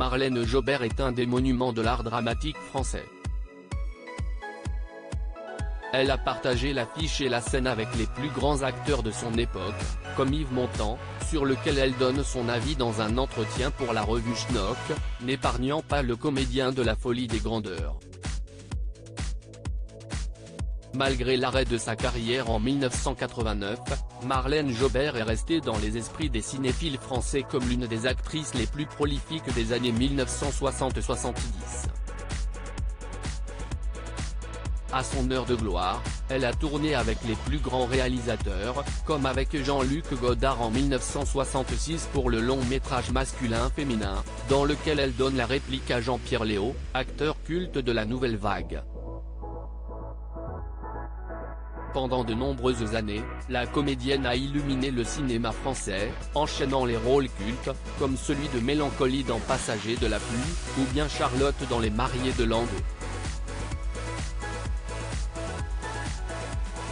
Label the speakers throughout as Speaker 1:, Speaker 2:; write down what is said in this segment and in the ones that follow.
Speaker 1: Marlène Jobert est un des monuments de l'art dramatique français. Elle a partagé l'affiche et la scène avec les plus grands acteurs de son époque, comme Yves Montand, sur lequel elle donne son avis dans un entretien pour la revue Schnock, n'épargnant pas le comédien de la folie des grandeurs. Malgré l'arrêt de sa carrière en 1989, Marlène Jobert est restée dans les esprits des cinéphiles français comme l'une des actrices les plus prolifiques des années 1960-70. À son heure de gloire, elle a tourné avec les plus grands réalisateurs, comme avec Jean-Luc Godard en 1966 pour le long-métrage masculin-féminin, dans lequel elle donne la réplique à Jean-Pierre Léaud, acteur culte de la Nouvelle Vague. Pendant de nombreuses années, la comédienne a illuminé le cinéma français, enchaînant les rôles cultes, comme celui de Mélancolie dans Passager de la pluie, ou bien Charlotte dans Les Mariés de l'an 2.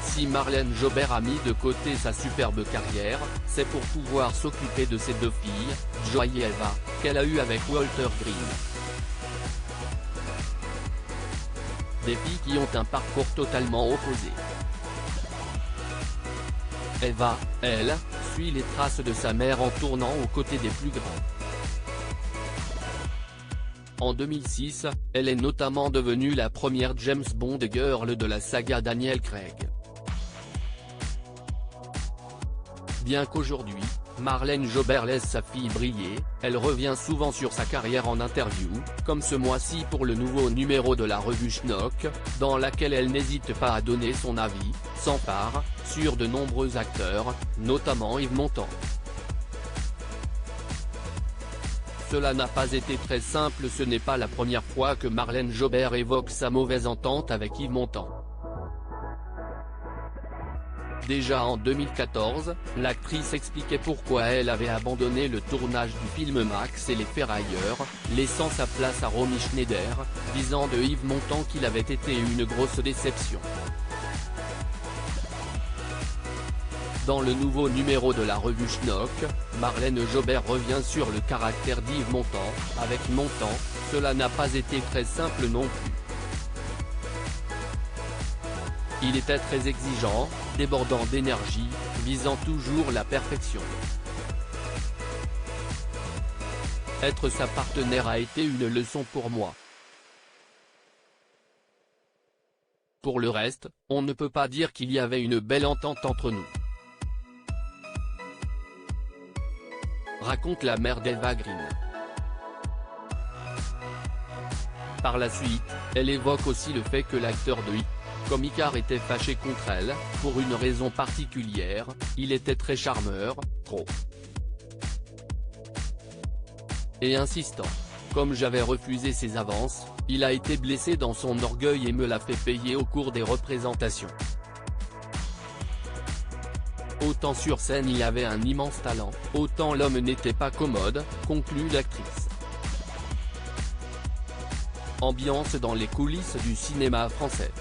Speaker 1: Si Marlène Jobert a mis de côté sa superbe carrière, c'est pour pouvoir s'occuper de ses deux filles, Joy et Eva, qu'elle a eues avec Walter Green. Des filles qui ont un parcours totalement opposé. Eva, elle, suit les traces de sa mère en tournant aux côtés des plus grands. En 2006, elle est notamment devenue la première James Bond girl de la saga Daniel Craig. Bien qu'aujourd'hui, Marlène Jobert laisse sa fille briller, elle revient souvent sur sa carrière en interview, comme ce mois-ci pour le nouveau numéro de la revue Schnock, dans laquelle elle n'hésite pas à donner son avis, sans part, sur de nombreux acteurs, notamment Yves Montand. Cela n'a pas été très simple. Ce n'est pas la première fois que Marlène Jobert évoque sa mauvaise entente avec Yves Montand. Déjà en 2014, l'actrice expliquait pourquoi elle avait abandonné le tournage du film Max et les Ferrailleurs, laissant sa place à Romy Schneider, disant de Yves Montand qu'il avait été une grosse déception. Dans le nouveau numéro de la revue Schnock, Marlène Jobert revient sur le caractère d'Yves Montand. Avec Montand, cela n'a pas été très simple non plus. Il était très exigeant, débordant d'énergie, visant toujours la perfection. Être sa partenaire a été une leçon pour moi. Pour le reste, on ne peut pas dire qu'il y avait une belle entente entre nous. Raconte la mère d'Eva Green. Par la suite, elle évoque aussi le fait que l'acteur de comme Icare était fâché contre elle, pour une raison particulière, il était très charmeur, trop. Et insistant. Comme j'avais refusé ses avances, il a été blessé dans son orgueil et me l'a fait payer au cours des représentations. Autant sur scène il avait un immense talent, autant l'homme n'était pas commode, conclut l'actrice. Ambiance dans les coulisses du cinéma français.